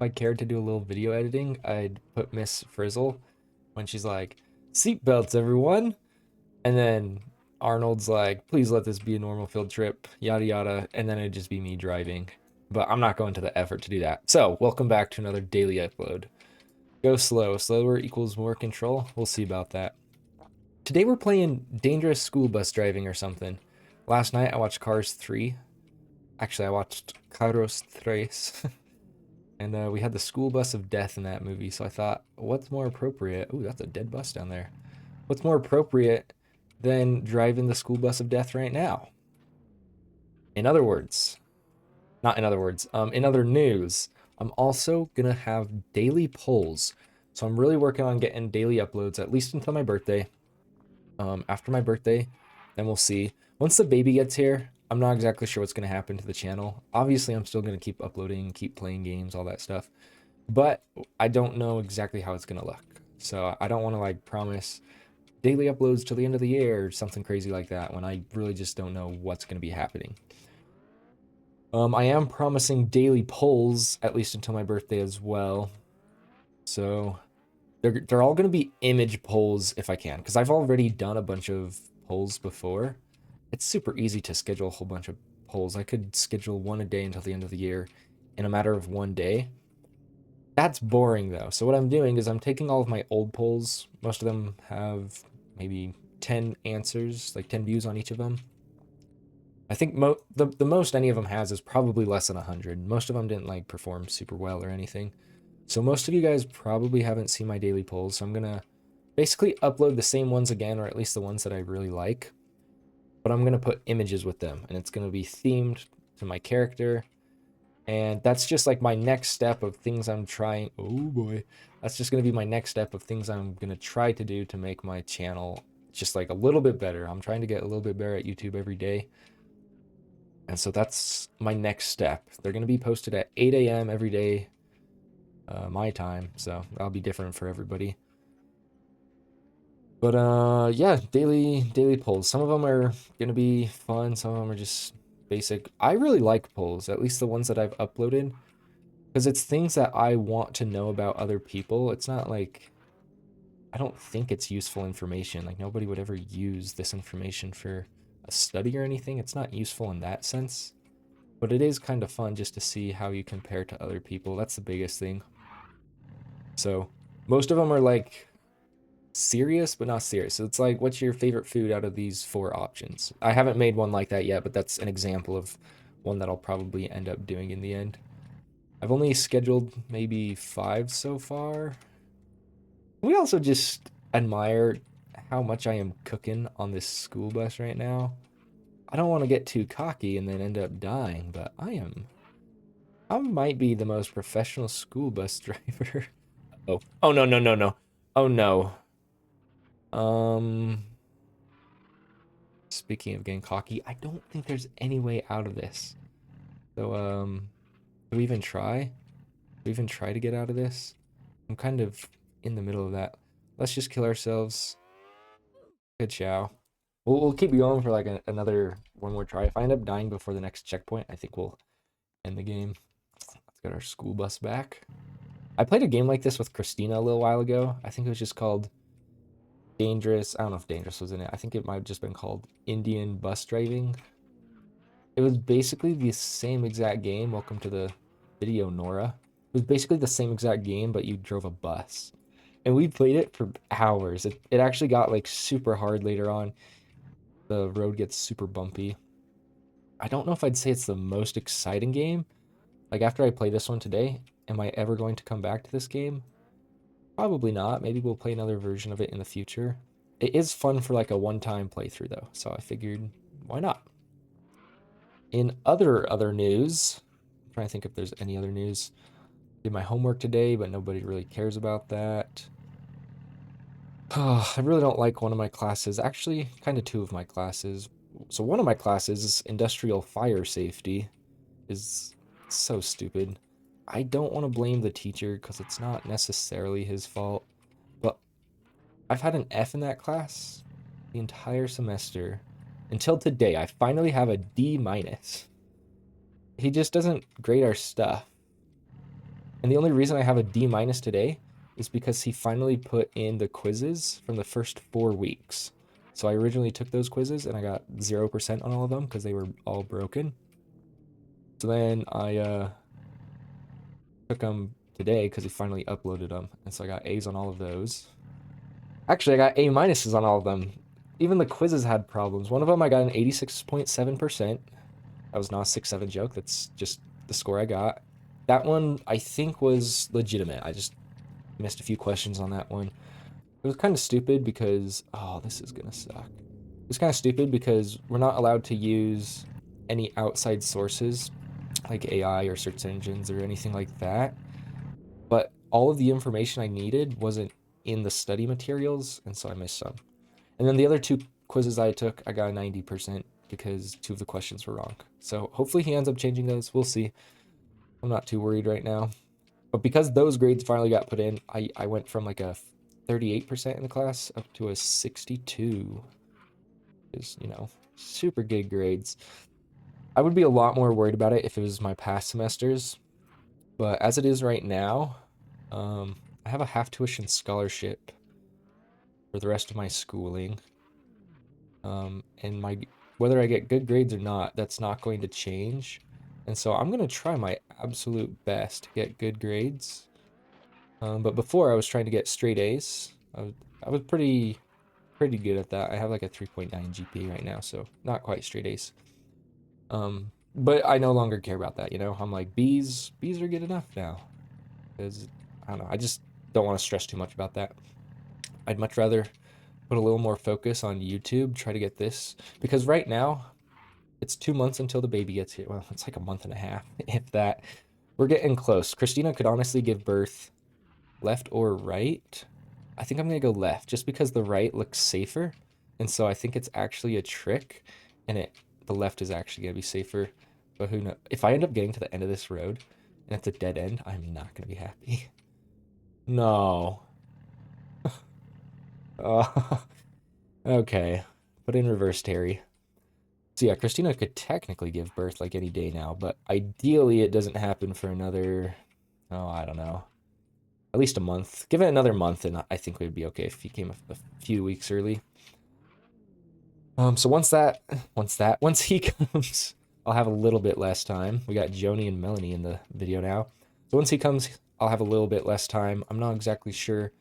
I cared to do a little video editing, I'd put Miss Frizzle when she's like, "Seatbelts, everyone," and then Arnold's like, "Please let this be a normal field trip," yada yada, and then it'd just be me driving. But I'm not going to the effort to do that. So, welcome back to another daily upload. Go slow. Slower equals more control. We'll see about that. Today we're playing dangerous school bus driving or something. Last night I watched Cars 3. Actually, I watched Carros Tres. And we had the school bus of death in that movie, so I thought, what's more appropriate? Ooh, that's a dead bus down there. What's more appropriate than driving the school bus of death right now? In other words, not in other words, in other news, I'm also gonna have daily polls. So I'm really working on getting daily uploads, at least until my birthday. After my birthday, then we'll see. Once the baby gets here, I'm not exactly sure what's gonna happen to the channel. Obviously, I'm still gonna keep uploading, keep playing games, all that stuff. But I don't know exactly how it's gonna look. So I don't want to like promise daily uploads till the end of the year or something crazy like that when I really just don't know what's gonna be happening. I am promising daily polls at least until my birthday as well. So they're all gonna be image polls if I can, because I've already done a bunch of polls before. It's super easy to schedule a whole bunch of polls. I could schedule one a day until the end of the year in a matter of one day. That's boring though. So what I'm doing is I'm taking all of my old polls. Most of them have maybe 10 answers, like 10 views on each of them. I think the most any of them has is probably less than 100. Most of them didn't like perform super well or anything. So most of you guys probably haven't seen my daily polls. So I'm gonna basically upload the same ones again, or at least the ones that I really like. But I'm gonna put images with them, and it's gonna be themed to my character. And that's just like my next step of things I'm trying. Oh boy. That's just going to be my next step of things I'm going to try to do to make my channel just like a little bit better. I'm trying to get a little bit better at YouTube every day. And so that's my next step. They're going to be posted at 8 a.m. every day, my time. So that'll be different for everybody. But yeah, daily polls. Some of them are going to be fun. Some of them are just basic. I really like polls, at least the ones that I've uploaded. Because it's things that I want to know about other people. It's not like, I don't think it's useful information. Like, nobody would ever use this information for a study or anything. It's not useful in that sense. But it is kind of fun just to see how you compare to other people. That's the biggest thing. So, most of them are like serious, but not serious. So, it's like, what's your favorite food out of these four options? I haven't made one like that yet, but that's an example of one that I'll probably end up doing in the end. I've only scheduled maybe 5 so far. We also just admire how much I am cooking on this school bus right now. I don't want to get too cocky and then end up dying, but I might be the most professional school bus driver. Oh no, no, no, no. Oh no. Um, Speaking of getting cocky, I don't think there's any way out of this. So, do we even try? Do we even try to get out of this? I'm kind of in the middle of that. Let's just kill ourselves. Good chow. We'll keep going for like another one more try. If I end up dying before the next checkpoint, I think we'll end the game. Let's get our school bus back. I played a game like this with Christina a little while ago. I think it was just called Dangerous. I don't know if Dangerous was in it. I think it might have just been called Indian Bus Driving. It was basically the same exact game. Welcome to the video, Nora. It was basically the same exact game, but you drove a bus. And we played it for hours. It actually got like super hard later on. The road gets super bumpy. I don't know if I'd say it's the most exciting game. Like after I play this one today, am I ever going to come back to this game? Probably not. Maybe we'll play another version of it in the future. It is fun for like a one-time playthrough though, so I figured why not? In other news, I'm trying to think if there's any other news. Did my homework today, but nobody really cares about that. I really don't like one of my classes. Actually, kind of two of my classes. So one of my classes, industrial fire safety, is so stupid. I don't want to blame the teacher because it's not necessarily his fault, but I've had an F in that class the entire semester until today. I finally have a D minus. He just doesn't grade our stuff. And the only reason I have a D minus today is because he finally put in the quizzes from the first 4 weeks. So I originally took those quizzes and I got 0% on all of them because they were all broken. So then I took them today because he finally uploaded them. And so I got A's on all of those. Actually, I got A minuses on all of them. Even the quizzes had problems. One of them I got an 86.7%. That was not a 6-7 joke. That's just the score I got. That one I think was legitimate. I just missed a few questions on that one. It was kind of stupid because, oh, this is gonna suck. It was kind of stupid because we're not allowed to use any outside sources like AI or search engines or anything like that. But all of the information I needed wasn't in the study materials, and so I missed some. And then the other two quizzes I took, I got a 90% because 2 of the questions were wrong. So hopefully he ends up changing those. We'll see. I'm not too worried right now. But because those grades finally got put in, I went from like a 38% in the class up to a 62. Is, super good grades. I would be a lot more worried about it if it was my past semesters. But as it is right now, I have a half tuition scholarship for the rest of my schooling. And whether I get good grades or not, that's not going to change. And so I'm gonna try my absolute best to get good grades. But before I was trying to get straight A's. I was pretty good at that. I have like a 3.9 GPA right now, so not quite straight A's. But I no longer care about that, I'm like B's are good enough now. Because I don't know, I just don't want to stress too much about that. I'd much rather put a little more focus on YouTube, try to get this, because right now it's 2 months until the baby gets here. Well, it's like a month and a half, if that. We're getting close. Christina could honestly give birth left or right. I think I'm gonna go left just because the right looks safer. And so I think it's actually a trick and the left is actually gonna be safer. But who knows? If I end up getting to the end of this road and it's a dead end, I'm not gonna be happy. No. Okay. Put in reverse, Terry. So yeah, Christina could technically give birth like any day now, but ideally it doesn't happen for another, oh, I don't know, at least a month. Give it another month, and I think we'd be okay if he came a few weeks early. So once he comes, I'll have a little bit less time. We got Joni and Melanie in the video now. So once he comes, I'll have a little bit less time. I'm not exactly sure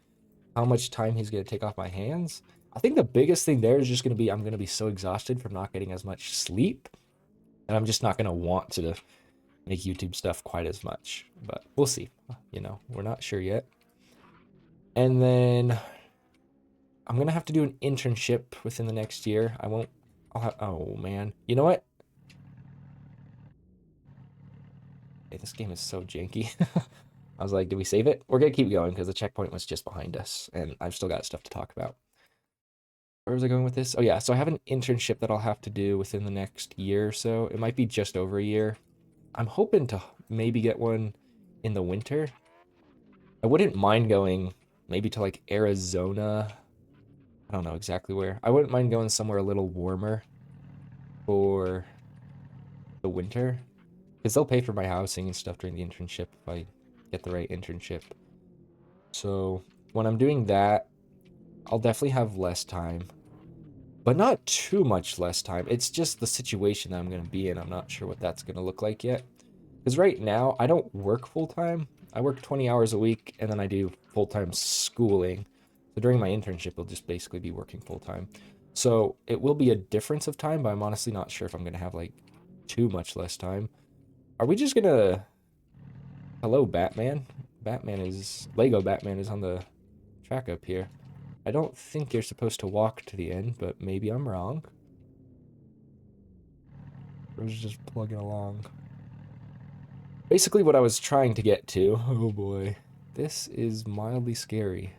how much time he's gonna take off my hands. I think the biggest thing there is just gonna be I'm gonna be so exhausted from not getting as much sleep, and I'm just not gonna want to make YouTube stuff quite as much. But we'll see. We're not sure yet. And then I'm gonna have to do an internship within the next year. Oh man. You know what? Hey, this game is so janky. I was like, did we save it? We're gonna keep going because the checkpoint was just behind us, and I've still got stuff to talk about. Where was I going with this? Oh yeah, so I have an internship that I'll have to do within the next year or so. It might be just over a year. I'm hoping to maybe get one in the winter. I wouldn't mind going maybe to like Arizona. I don't know exactly where. I wouldn't mind going somewhere a little warmer for the winter because they'll pay for my housing and stuff during the internship if I get the right internship. So when I'm doing that, I'll definitely have less time, but not too much less time. It's just the situation that I'm going to be in. I'm not sure what that's going to look like yet. Because right now, I don't work full-time. I work 20 hours a week, and then I do full-time schooling. So during my internship, I'll just basically be working full-time. So it will be a difference of time, but I'm honestly not sure if I'm going to have, like, too much less time. Are we just going to... Hello, Batman. Lego Batman is on the track up here. I don't think you're supposed to walk to the end, but maybe I'm wrong. I was just plugging along. Basically what I was trying to get to, oh boy, this is mildly scary.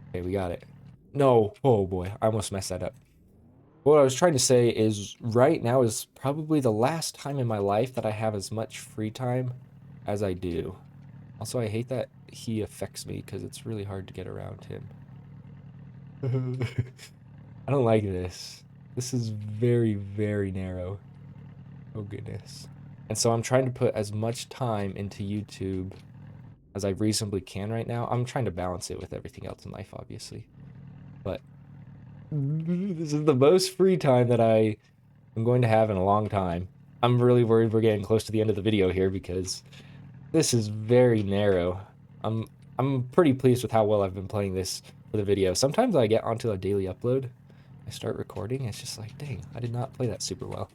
Okay, we got it. No, oh boy, I almost messed that up. What I was trying to say is right now is probably the last time in my life that I have as much free time as I do. Also, I hate that he affects me because it's really hard to get around him. I don't like this. This is very, very narrow. Oh goodness. And so I'm trying to put as much time into YouTube as I reasonably can right now. I'm trying to balance it with everything else in life, obviously. But this is the most free time that I'm going to have in a long time. I'm really worried we're getting close to the end of the video here because this is very narrow. I'm I'm pretty pleased with how well I've been playing this for the video. Sometimes I get onto a daily upload, I start recording, it's just like, dang, I did not play that super well.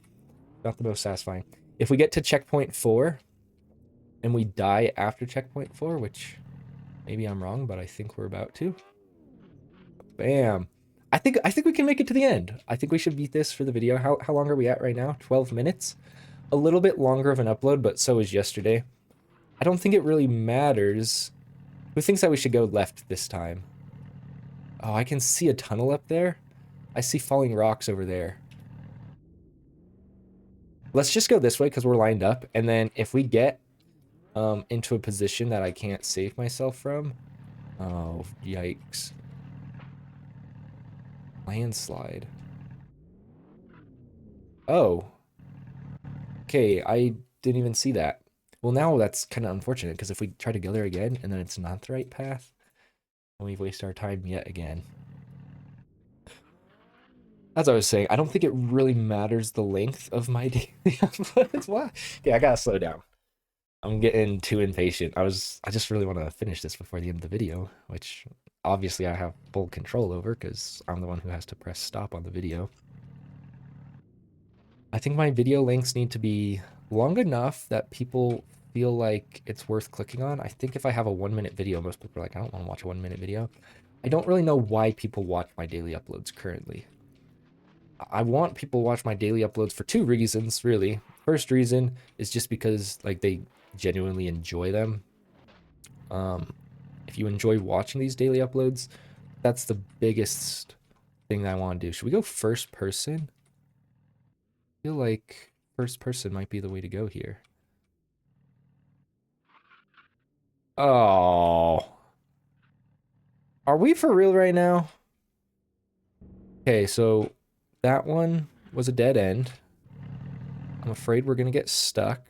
Not the most satisfying. If we get to checkpoint 4 and we die after checkpoint 4, which maybe I'm wrong, but I think we're about to. Bam. I think we can make it to the end. I think we should beat this for the video. How long are we at right now? 12 minutes? A little bit longer of an upload, but so is yesterday. I don't think it really matters. Who thinks that we should go left this time? Oh, I can see a tunnel up there. I see falling rocks over there. Let's just go this way because we're lined up. And then if we get into a position that I can't save myself from. Oh, yikes. Landslide. Oh. Okay, I didn't even see that. Well, now that's kind of unfortunate because if we try to go there again and then it's not the right path, then we've wasted our time yet again. As I was saying, I don't think it really matters the length of my daily uploads. Why? Yeah, I gotta slow down. I'm getting too impatient. I just really want to finish this before the end of the video, which obviously I have full control over because I'm the one who has to press stop on the video. I think my video lengths need to be long enough that people feel like it's worth clicking on. I think if I have a 1-minute video, most people are like, I don't want to watch a 1-minute video. I don't really know why people watch my daily uploads currently. I want people to watch my daily uploads for 2 reasons, really. First reason is just because like they genuinely enjoy them. If you enjoy watching these daily uploads, that's the biggest thing that I want to do. Should we go first person? I feel like first person might be the way to go here. Oh. Are we for real right now? Okay, so that one was a dead end. I'm afraid we're gonna get stuck.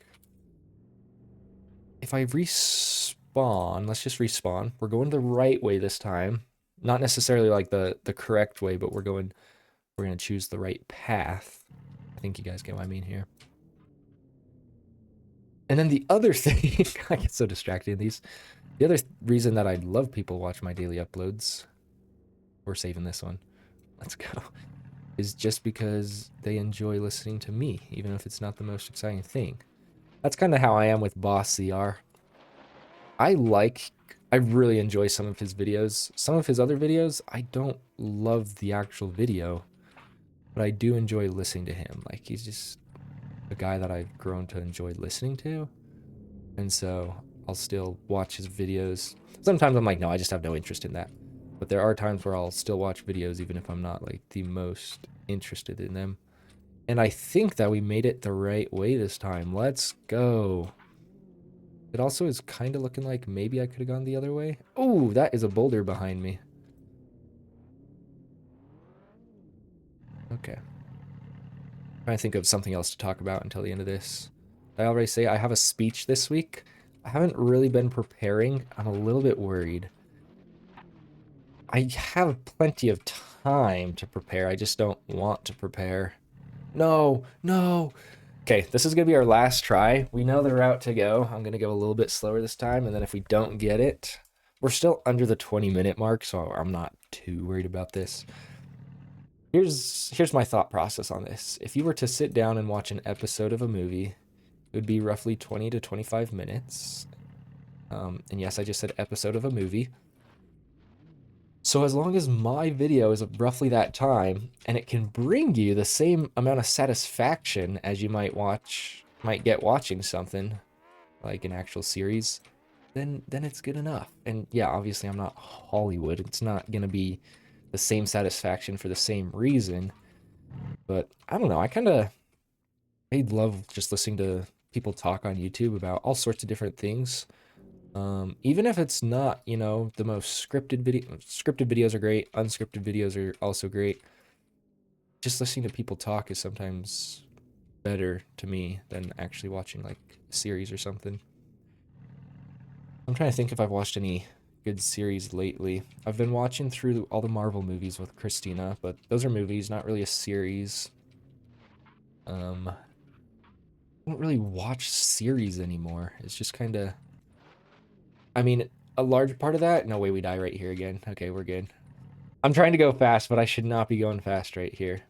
If I respawn, let's just respawn. We're going the right way this time. Not necessarily like the correct way, but we're gonna choose the right path. I think you guys get what I mean here. And then the other thing, I get so distracted in these. The other reason that I love people watch my daily uploads, we're saving this one. Let's go. Is just because they enjoy listening to me, even if it's not the most exciting thing. That's kind of how I am with Boss CR. I really enjoy some of his videos. Some of his other videos, I don't love the actual video, but I do enjoy listening to him. Like, he's just a guy that I've grown to enjoy listening to. And so I'll still watch his videos. Sometimes I'm like, no, I just have no interest in that. But there are times where I'll still watch videos even if I'm not like the most interested in them. And I think that we made it the right way this time. Let's go. It also is kind of looking like maybe I could have gone the other way. Oh, that is a boulder behind me. Okay. Trying to think of something else to talk about until the end of this. Did I already say I have a speech this week? I haven't really been preparing. I'm a little bit worried. I have plenty of time to prepare. I just don't want to prepare. No, no. Okay, this is going to be our last try. We know the route to go. I'm going to go a little bit slower this time, and then if we don't get it, we're still under the 20-minute mark, so I'm not too worried about this. Here's my thought process on this. If you were to sit down and watch an episode of a movie, it would be roughly 20 to 25 minutes. And yes, I just said episode of a movie. So as long as my video is roughly that time, and it can bring you the same amount of satisfaction as you might get watching something like an actual series, then it's good enough. And yeah, obviously I'm not Hollywood. It's not gonna be the same satisfaction for the same reason. But I don't know. I love just listening to people talk on YouTube about all sorts of different things. Even if it's not, you know, the most scripted videos are great, unscripted videos are also great. Just listening to people talk is sometimes better to me than actually watching like a series or something. I'm trying to think if I've watched any good series lately. I've been watching through all the Marvel movies with Christina, but those are movies, not really a series. I don't really watch series anymore. It's just kind of, I mean, a large part of that. No way, we die right here again. Okay, we're good. I'm trying to go fast, but I should not be going fast right here.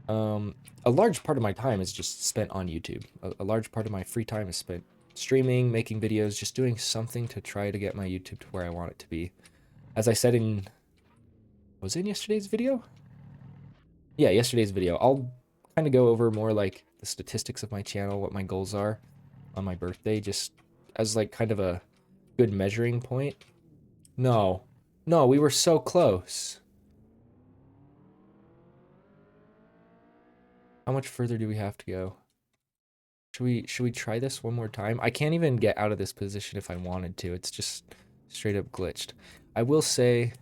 A large part of my time is just spent on YouTube. A large part of my free time is spent streaming, making videos, just doing something to try to get my YouTube to where I want it to be. As I said in, was it in yesterday's video? Yeah, yesterday's video. I'll kind of go over more like the statistics of my channel, what my goals are on my birthday, just as like kind of a good measuring point. No, no, we were so close. How much further do we have to go? Should we try this one more time? I can't even get out of this position if I wanted to. It's just straight up glitched. I will say,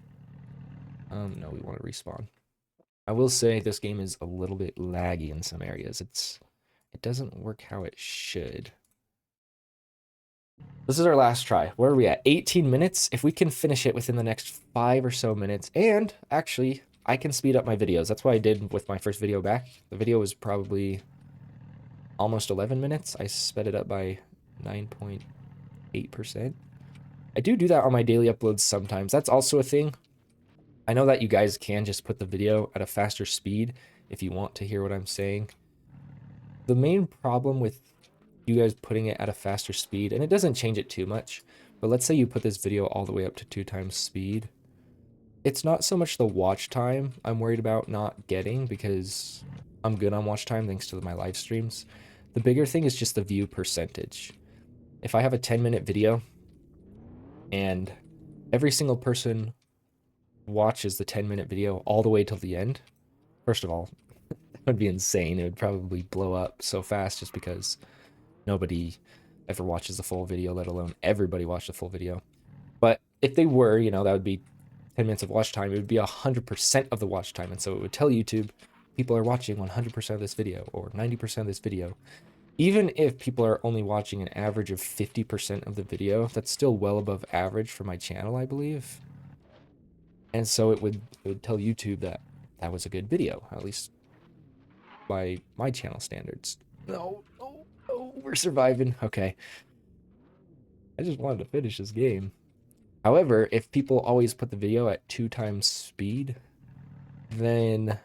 no, we want to respawn. I will say this game is a little bit laggy in some areas. It doesn't work how it should. This is our last try. Where are we at? 18 minutes. If we can finish it within the next 5 or so minutes, and actually, I can speed up my videos. That's what I did with my first video back. The video was probably almost 11 minutes. I sped it up by 9.8%. I do that on my daily uploads sometimes. That's also a thing. I know that you guys can just put the video at a faster speed if you want to hear what I'm saying. The main problem with you guys putting it at a faster speed, and it doesn't change it too much, but let's say you put this video all the way up to 2 times speed. It's not so much the watch time I'm worried about not getting, because I'm good on watch time thanks to my live streams. The bigger thing is just the view percentage. If I have a 10-minute video and every single person watches the 10-minute video all the way till the end, first of all, that would be insane. It would probably blow up so fast just because nobody ever watches the full video, let alone everybody watch the full video. But if they were, you know, that would be 10 minutes of watch time. It would be 100% of the watch time. And so it would tell YouTube people are watching 100% of this video or 90% of this video. Even if people are only watching an average of 50% of the video, that's still well above average for my channel, I believe. And so it would tell YouTube that that was a good video, at least by my channel standards. No, no, no, we're surviving. Okay. I just wanted to finish this game. However, if people always put the video at 2 times speed, then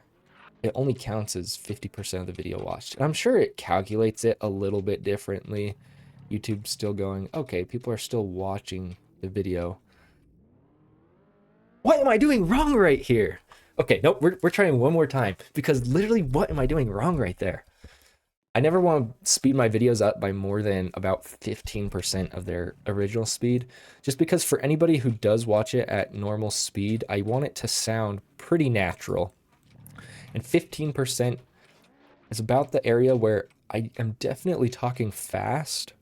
it only counts as 50% of the video watched. And I'm sure it calculates it a little bit differently. YouTube's still going, okay, people are still watching the video. What am I doing wrong right here? Okay, nope, we're trying one more time, because literally what am I doing wrong right there? I never want to speed my videos up by more than about 15% of their original speed, just because for anybody who does watch it at normal speed, I want it to sound pretty natural. And 15% is about the area where I am definitely talking fast,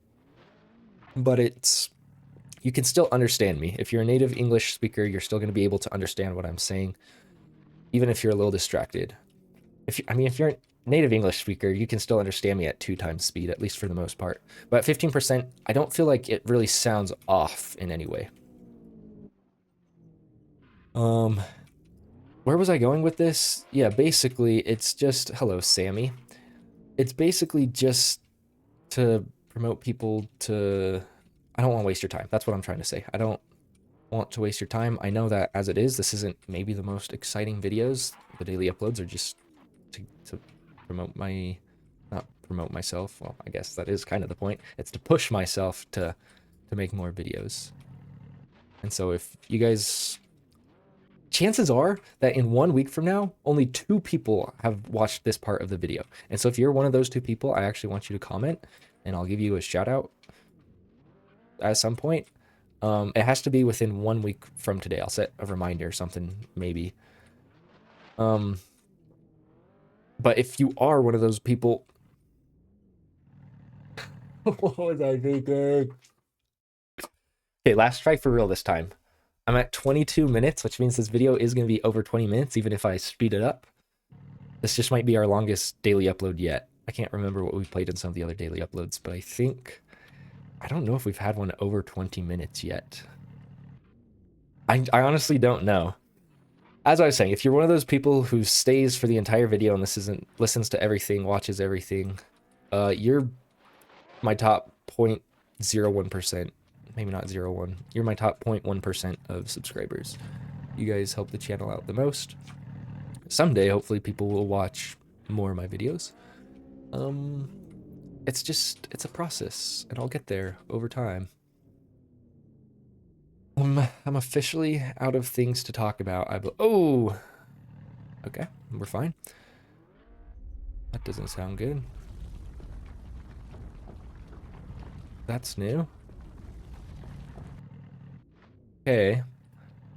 but you can still understand me. If you're a native English speaker, you're still going to be able to understand what I'm saying, even if you're a little distracted. If you're a native English speaker, you can still understand me at 2 times speed, at least for the most part. But at 15%, I don't feel like it really sounds off in any way. Where was I going with this? Yeah, basically, it's just, hello, Sammy. It's basically just to promote people to, I don't want to waste your time. That's what I'm trying to say. I don't want to waste your time. I know that as it is, this isn't maybe the most exciting videos. The daily uploads are just to promote not promote myself. Well, I guess that is kind of the point. It's to push myself to make more videos. And so if you guys, chances are that in 1 week from now, only 2 people have watched this part of the video. And so if you're one of those 2 people, I actually want you to comment and I'll give you a shout out at some point. It has to be within 1 week from today. I'll set a reminder or something, maybe. But if you are one of those people, what was I thinking? Okay, last try for real this time. I'm at 22 minutes, which means this video is going to be over 20 minutes, even if I speed it up. This just might be our longest daily upload yet. I can't remember what we played in some of the other daily uploads, but I think I don't know if we've had one over 20 minutes yet. I honestly don't know. As I was saying, if you're one of those people who stays for the entire video and listens to everything, watches everything, you're my top 0.01%. Maybe not 0.1. You're my top 0.1% of subscribers. You guys help the channel out the most. Someday, hopefully, people will watch more of my videos. It's a process, and I'll get there over time. I'm officially out of things to talk about. Oh! Okay, we're fine. That doesn't sound good. That's new. Okay.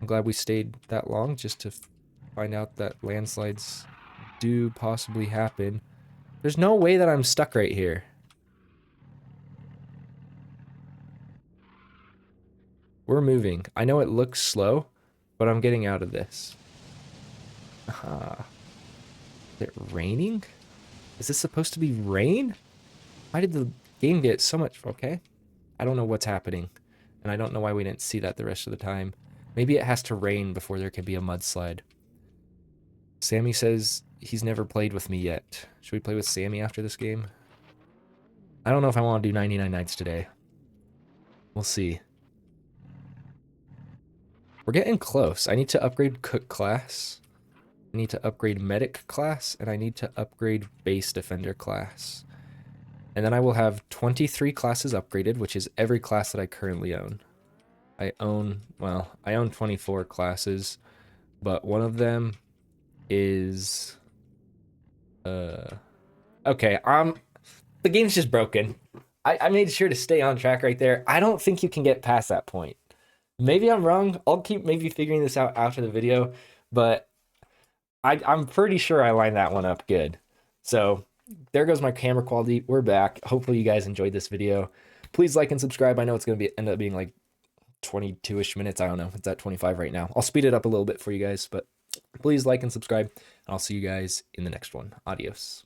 I'm glad we stayed that long just to find out that landslides do possibly happen. There's no way that I'm stuck right here. We're moving. I know it looks slow, but I'm getting out of this. Aha. Is it raining? Is this supposed to be rain? Why did the game get so much? Okay. I don't know what's happening. And I don't know why we didn't see that the rest of the time. Maybe it has to rain before there can be a mudslide. Sammy says he's never played with me yet. Should we play with Sammy after this game? I don't know if I want to do 99 nights today. We'll see. We're getting close. I need to upgrade Cook class. I need to upgrade Medic class. And I need to upgrade Base Defender class. And then I will have 23 classes upgraded, which is every class that I currently own. I own 24 classes, but one of them is... Okay, the game's just broken. I made sure to stay on track right there. I don't think you can get past that point. Maybe I'm wrong. I'll keep maybe figuring this out after the video, but I'm pretty sure I lined that one up good. So there goes my camera quality. We're back. Hopefully you guys enjoyed this video. Please like and subscribe. I know it's going to end up being like 22-ish minutes. I don't know. It's at 25 right now. I'll speed it up a little bit for you guys, but please like and subscribe, and I'll see you guys in the next one. Adios.